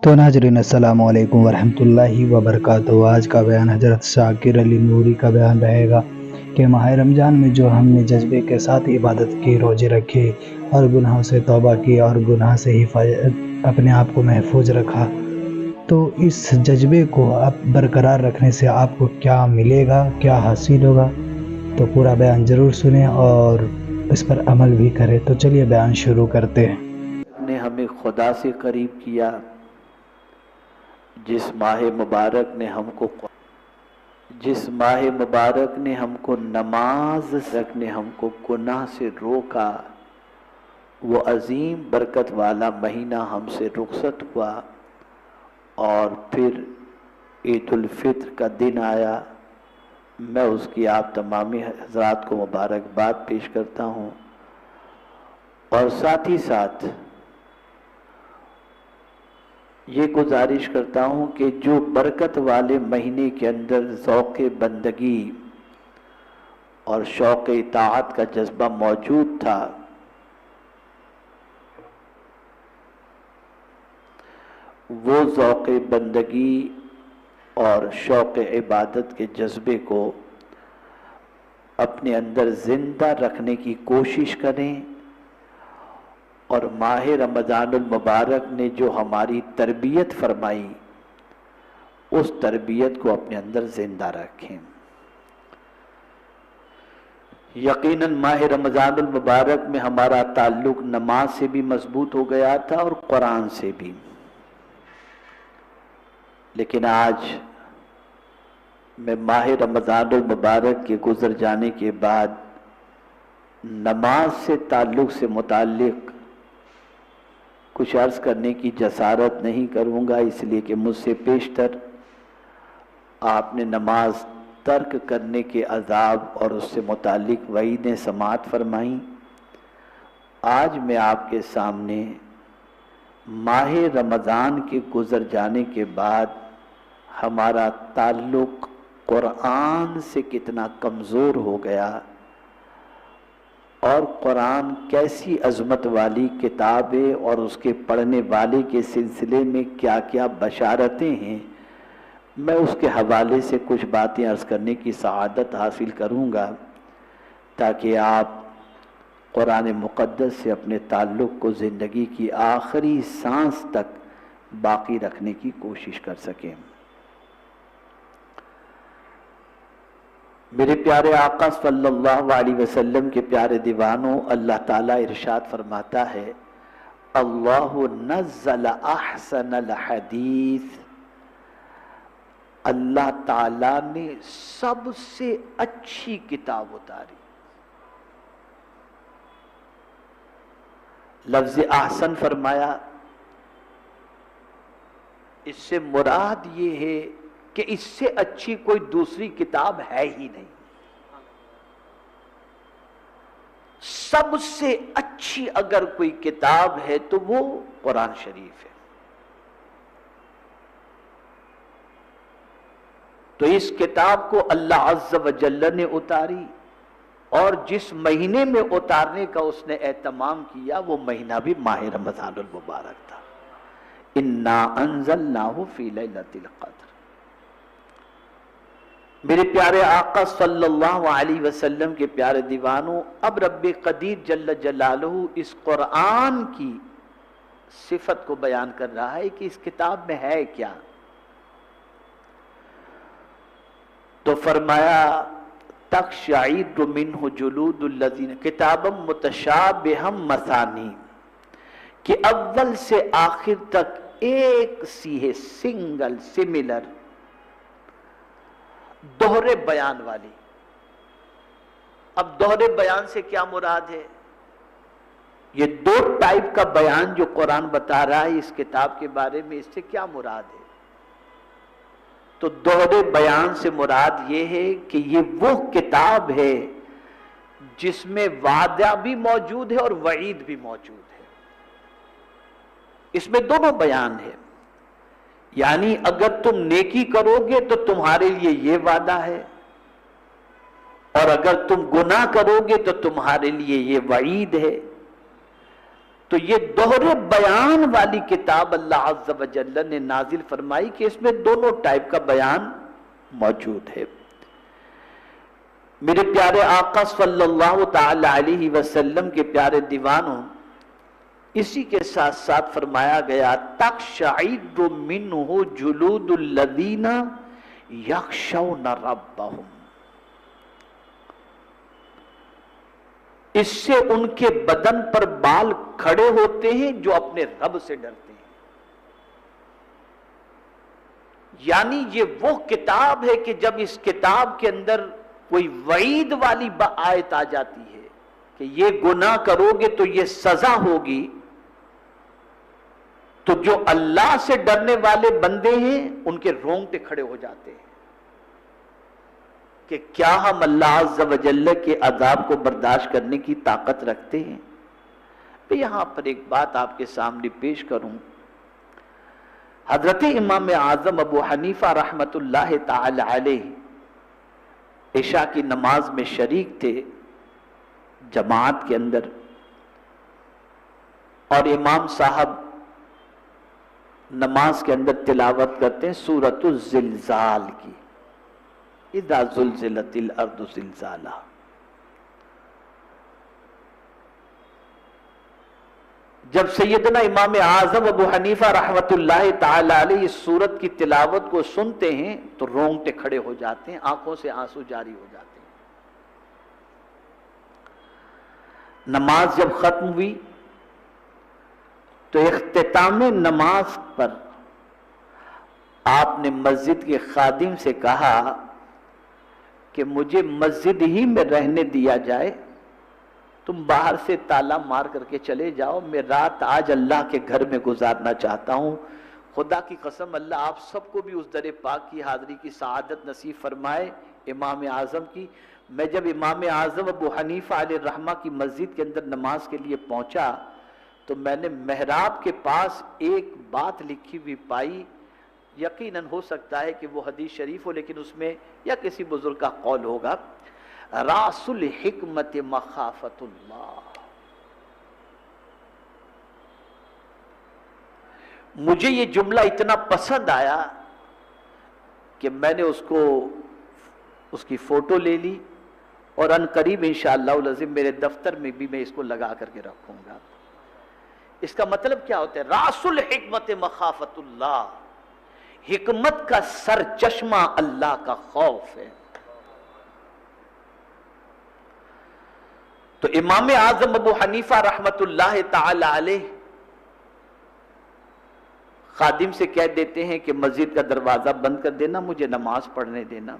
تو ناظرین السلام علیکم ورحمۃ اللہ وبرکاتہ۔ آج کا بیان حضرت شاکر علی نوری کا بیان رہے گا کہ ماہ رمضان میں جو ہم نے جذبے کے ساتھ عبادت کی، روزے رکھے اور گناہوں سے توبہ کی اور گناہ سے اپنے آپ کو محفوظ رکھا، تو اس جذبے کو برقرار رکھنے سے آپ کو کیا ملے گا، کیا حاصل ہوگا، تو پورا بیان ضرور سنیں اور اس پر عمل بھی کریں۔ تو چلیے بیان شروع کرتے ہیں۔ نے ہمیں خدا سے قریب کیا، جس ماہ مبارک نے ہم کو نماز رکھنے، ہم کو گناہ سے روکا، وہ عظیم برکت والا مہینہ ہم سے رخصت ہوا اور پھر عید الفطر کا دن آیا۔ میں اس کی آپ تمامی حضرات کو مبارکباد پیش کرتا ہوں، اور ساتھ ہی ساتھ یہ گزارش کرتا ہوں کہ جو برکت والے مہینے کے اندر ذوق بندگی اور شوق اطاعت کا جذبہ موجود تھا، وہ ذوق بندگی اور شوق عبادت کے جذبے کو اپنے اندر زندہ رکھنے کی کوشش کریں، اور ماہ رمضان المبارک نے جو ہماری تربیت فرمائی، اس تربیت کو اپنے اندر زندہ رکھیں۔ یقیناً ماہ رمضان المبارک میں ہمارا تعلق نماز سے بھی مضبوط ہو گیا تھا اور قرآن سے بھی، لیکن آج میں ماہ رمضان المبارک کے گزر جانے کے بعد نماز سے تعلق سے متعلق کچھ عرض کرنے کی جسارت نہیں کروں گا، اس لیے کہ مجھ سے پیشتر آپ نے نماز ترک کرنے کے عذاب اور اس سے متعلق وعیدیں سماعت فرمائیں۔ آج میں آپ کے سامنے ماہ رمضان کے گزر جانے کے بعد ہمارا تعلق قرآن سے کتنا کمزور ہو گیا، اور قرآن کیسی عظمت والی کتاب ہے، اور اس کے پڑھنے والے کے سلسلے میں کیا کیا بشارتیں ہیں، میں اس کے حوالے سے کچھ باتیں عرض کرنے کی سعادت حاصل کروں گا، تاکہ آپ قرآن مقدس سے اپنے تعلق کو زندگی کی آخری سانس تک باقی رکھنے کی کوشش کر سکیں۔ میرے پیارے آقا صلی اللہ علیہ وسلم کے پیارے دیوانوں، اللہ تعالیٰ ارشاد فرماتا ہے، اللہ نزل احسن الحدیث، اللہ تعالیٰ نے سب سے اچھی کتاب اتاری۔ لفظ احسن فرمایا، اس سے مراد یہ ہے کہ اس سے اچھی کوئی دوسری کتاب ہے ہی نہیں۔ سب سے اچھی اگر کوئی کتاب ہے تو وہ قرآن شریف ہے۔ تو اس کتاب کو اللہ عز و جل نے اتاری، اور جس مہینے میں اتارنے کا اس نے اہتمام کیا، وہ مہینہ بھی ماہ رمضان المبارک تھا۔ انا انزلناہ فی لیلۃ القدر۔ میرے پیارے آقا صلی اللہ علیہ وسلم کے پیارے دیوانوں، اب رب قدیر جل جلالہ اس قرآن کی صفت کو بیان کر رہا ہے کہ اس کتاب میں ہے کیا۔ تو فرمایا، تقشعر منہ جلود الذین، کتابا متشابہا مثانی، کہ اول سے آخر تک ایک سی ہے، سنگل، سملر، دوہرے بیان والی۔ اب دوہرے بیان سے کیا مراد ہے؟ یہ دو ٹائپ کا بیان جو قرآن بتا رہا ہے اس کتاب کے بارے میں، اس سے کیا مراد ہے؟ تو دوہرے بیان سے مراد یہ ہے کہ یہ وہ کتاب ہے جس میں وعدہ بھی موجود ہے اور وعید بھی موجود ہے۔ اس میں دونوں بیان ہے، یعنی اگر تم نیکی کرو گے تو تمہارے لیے یہ وعدہ ہے، اور اگر تم گناہ کرو گے تو تمہارے لیے یہ وعید ہے۔ تو یہ دوہرے بیان والی کتاب اللہ عز و جل نے نازل فرمائی کہ اس میں دونوں ٹائپ کا بیان موجود ہے۔ میرے پیارے آقا صلی اللہ تعالی علیہ وسلم کے پیارے دیوانوں، اسی کے ساتھ ساتھ فرمایا گیا تقشعر منہ جلود الذین یخشون ربہم، اس سے ان کے بدن پر بال کھڑے ہوتے ہیں جو اپنے رب سے ڈرتے ہیں۔ یعنی یہ وہ کتاب ہے کہ جب اس کتاب کے اندر کوئی وعید والی آیت آ جاتی ہے کہ یہ گناہ کرو گے تو یہ سزا ہوگی، تو جو اللہ سے ڈرنے والے بندے ہیں ان کے رونگٹے کھڑے ہو جاتے ہیں کہ کیا ہم اللہ عز و جل کے عذاب کو برداشت کرنے کی طاقت رکھتے ہیں۔ میں یہاں پر ایک بات آپ کے سامنے پیش کروں۔ حضرت امام اعظم ابو حنیفہ رحمت اللہ تعالی علیہ عشاء کی نماز میں شریک تھے جماعت کے اندر، اور امام صاحب نماز کے اندر تلاوت کرتے ہیں سورۃ الزلزال کی، اذا زلزلت الارض زلزالہا۔ جب سیدنا امام اعظم ابو حنیفہ رحمت اللہ تعالی علیہ اس سورت کی تلاوت کو سنتے ہیں تو رونگٹے کھڑے ہو جاتے ہیں، آنکھوں سے آنسو جاری ہو جاتے ہیں۔ نماز جب ختم ہوئی تو اختتام نماز پر آپ نے مسجد کے خادم سے کہا کہ مجھے مسجد ہی میں رہنے دیا جائے، تم باہر سے تالا مار کر کے چلے جاؤ، میں رات آج اللہ کے گھر میں گزارنا چاہتا ہوں۔ خدا کی قسم اللہ آپ سب کو بھی اس در پاک کی حاضری کی سعادت نصیب فرمائے امام اعظم کی۔ میں جب امام اعظم ابو حنیفہ علیہ الرحمہ کی مسجد کے اندر نماز کے لیے پہنچا تو میں نے محراب کے پاس ایک بات لکھی ہوئی پائی، یقیناً ہو سکتا ہے کہ وہ حدیث شریف ہو لیکن اس میں یا کسی بزرگ کا قول ہوگا، راس الحکمت مخافت اللہ۔ مجھے یہ جملہ اتنا پسند آیا کہ میں نے اس کی فوٹو لے لی، اور ان قریب انشاءاللہ العظیم میرے دفتر میں بھی میں اس کو لگا کر کے رکھوں گا۔ اس کا مطلب کیا ہوتا ہے؟ راس الحکمت مخافت اللہ، حکمت کا سر چشمہ اللہ کا خوف ہے۔ تو امام اعظم ابو حنیفہ رحمت اللہ تعالی علیہ خادم سے کہہ دیتے ہیں کہ مسجد کا دروازہ بند کر دینا، مجھے نماز پڑھنے دینا،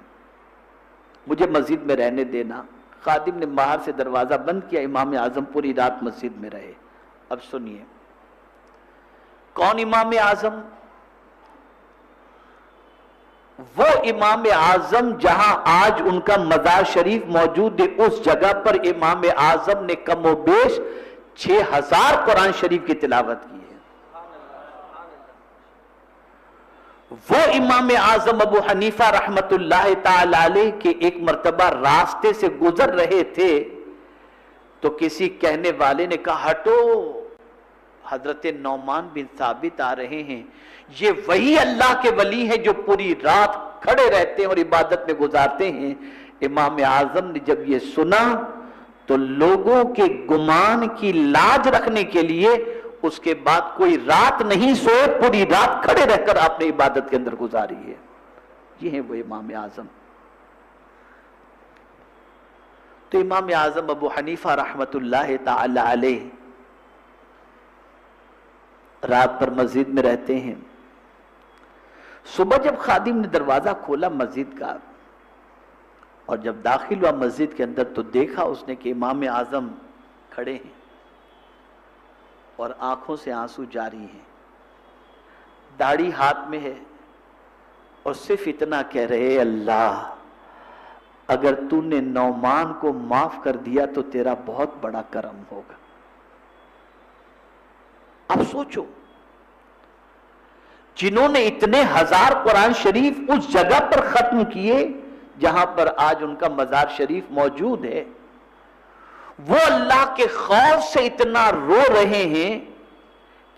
مجھے مسجد میں رہنے دینا۔ خادم نے باہر سے دروازہ بند کیا، امام اعظم پوری رات مسجد میں رہے۔ اب سنیے کون امام اعظم؟ وہ امام اعظم جہاں آج ان کا مزار شریف موجود ہے، اس جگہ پر امام اعظم نے کم و بیش 6000 قرآن شریف کی تلاوت کی ہے۔ وہ امام اعظم ابو حنیفہ رحمت اللہ تعالی علیہ کے ایک مرتبہ راستے سے گزر رہے تھے تو کسی کہنے والے نے کہا ہٹو، حضرت نعمان بن ثابت آ رہے ہیں، یہ وہی اللہ کے ولی ہیں جو پوری رات کھڑے رہتے ہیں اور عبادت میں گزارتے ہیں۔ امام اعظم نے جب یہ سنا تو لوگوں کے گمان کی لاج رکھنے کے لیے اس کے بعد کوئی رات نہیں سوئے، پوری رات کھڑے رہ کر آپ نے عبادت کے اندر گزاری ہے۔ یہ ہیں وہ امام اعظم۔ تو امام اعظم ابو حنیفہ رحمت اللہ تعالی علیہ رات پر مسجد میں رہتے ہیں۔ صبح جب خادم نے دروازہ کھولا مسجد کا اور جب داخل ہوا مسجد کے اندر تو دیکھا اس نے کہ امام اعظم کھڑے ہیں اور آنکھوں سے آنسو جاری ہیں، داڑھی ہاتھ میں ہے اور صرف اتنا کہہ رہے اللہ اگر تو نے نعمان کو معاف کر دیا تو تیرا بہت بڑا کرم ہوگا۔ اب سوچو جنہوں نے اتنے 1000 قرآن شریف اس جگہ پر ختم کیے جہاں پر آج ان کا مزار شریف موجود ہے، وہ اللہ کے خوف سے اتنا رو رہے ہیں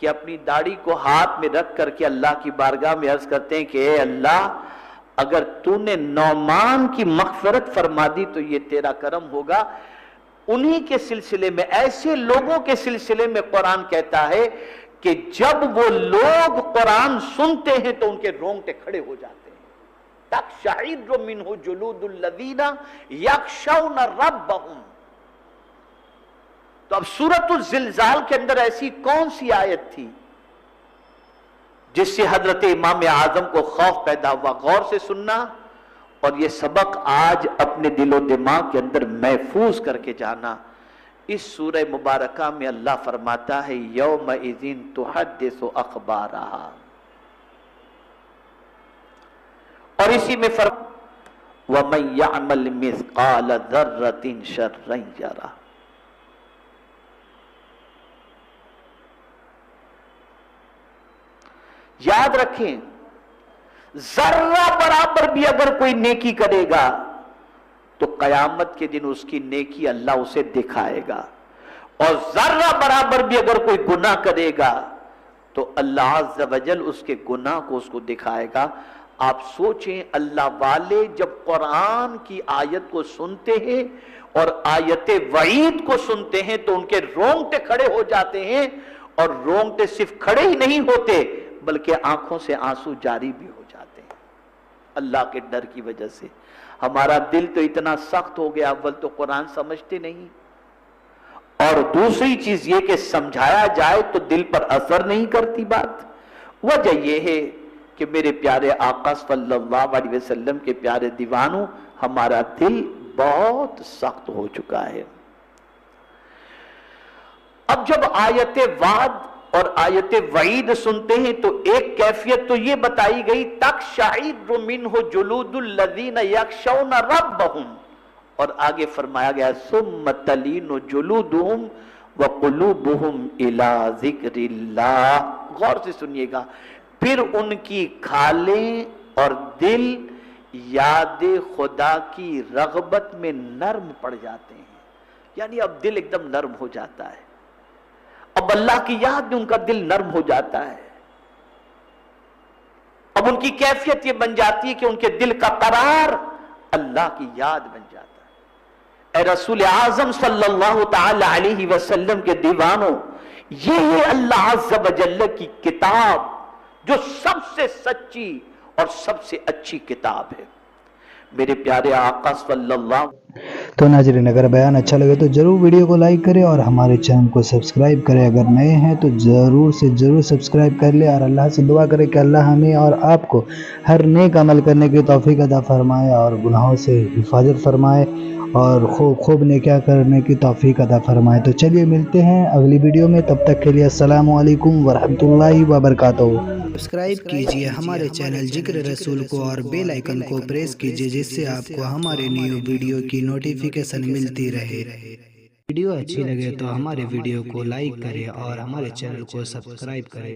کہ اپنی داڑھی کو ہاتھ میں رکھ کر کے اللہ کی بارگاہ میں عرض کرتے ہیں کہ اے اللہ، اگر تو نے نعمان کی مغفرت فرما دی تو یہ تیرا کرم ہوگا۔ انہی کے سلسلے میں، ایسے لوگوں کے سلسلے میں قرآن کہتا ہے کہ جب وہ لوگ قرآن سنتے ہیں تو ان کے رونگٹے کھڑے ہو جاتے ہیں۔ تقشعر منہ جلود الذین یخشون ربہم۔ تو اب سورۃ الزلزال کے اندر ایسی کون سی آیت تھی جس سے حضرت امام اعظم کو خوف پیدا ہوا؟ غور سے سننا، اور یہ سبق آج اپنے دل و دماغ کے اندر محفوظ کر کے جانا۔ اس سورہ مبارکہ میں اللہ فرماتا ہے یومئذ تحدث اخبارہا، اور اسی میں وَمَن يَعْمَلْ مِثْقَالَ ذَرَّةٍ شَرًّا يَرَهُ۔ یاد رکھیں، ذرہ برابر بھی اگر کوئی نیکی کرے گا تو قیامت کے دن اس کی نیکی اللہ اسے دکھائے گا، اور ذرہ برابر بھی اگر کوئی گناہ کرے گا تو اللہ عز و جل اس کے گناہ کو اس کو دکھائے گا۔ آپ سوچیں، اللہ والے جب قرآن کی آیت کو سنتے ہیں اور آیت وعید کو سنتے ہیں تو ان کے رونگٹے کھڑے ہو جاتے ہیں، اور رونگٹے صرف کھڑے ہی نہیں ہوتے بلکہ آنکھوں سے آنسو جاری بھی ہو جاتے ہیں اللہ کے ڈر کی وجہ سے۔ ہمارا دل تو اتنا سخت ہو گیا، اول تو قرآن سمجھتے نہیں، اور دوسری چیز یہ کہ سمجھایا جائے تو دل پر اثر نہیں کرتی بات۔ وجہ یہ ہے کہ میرے پیارے آقا صلی اللہ علیہ وسلم کے پیارے دیوانوں، ہمارا دل بہت سخت ہو چکا ہے۔ اب جب آیت وعد اور آیت وعید سنتے ہیں تو ایک کیفیت تو یہ بتائی گئی تقشعر منہ جلود الذین یخشون ربہم، اور آگے فرمایا گیا ثم تلین جلودہم وقلوبہم الی ذکر اللہ۔ غور سے سنیے گا، پھر ان کی کھالیں اور دل یاد خدا کی رغبت میں نرم پڑ جاتے ہیں، یعنی اب دل ایک دم نرم ہو جاتا ہے، اب اللہ کی یاد میں ان کا دل نرم ہو جاتا ہے۔ اب ان کی کیفیت یہ بن جاتی ہے کہ ان کے دل کا قرار اللہ کی یاد بن جاتا ہے۔ اے رسول اعظم صلی اللہ تعالی علیہ وسلم کے دیوانوں، یہ ہے اللہ عز و جل کی کتاب جو سب سے سچی اور سب سے اچھی کتاب ہے۔ میرے پیارے آقا صلی اللہ۔ تو ناظرین، اگر بیان اچھا لگے تو ضرور ویڈیو کو لائک کریں اور ہمارے چینل کو سبسکرائب کریں۔ اگر نئے ہیں تو ضرور سے ضرور سبسکرائب کر لیں، اور اللہ سے دعا کریں کہ اللہ ہمیں اور آپ کو ہر نیک عمل کرنے کی توفیق عطا فرمائے، اور گناہوں سے حفاظت فرمائے، اور خوب نیکیاں کرنے کی توفیق عطا فرمائے۔ تو چلیے ملتے ہیں اگلی ویڈیو میں، تب تک کے لیے السلام علیکم ورحمۃ اللہ وبرکاتہ۔ سبسکرائب کیجئے ہمارے چینل ذکر رسول کو اور بیل آئیکن کو پریس کیجئے، جس سے آپ کو ہمارے نیو ویڈیو کی نوٹیفیکیشن ملتی رہے۔ ویڈیو اچھی لگے تو ہمارے ویڈیو کو لائک کریں اور ہمارے چینل کو سبسکرائب کریں۔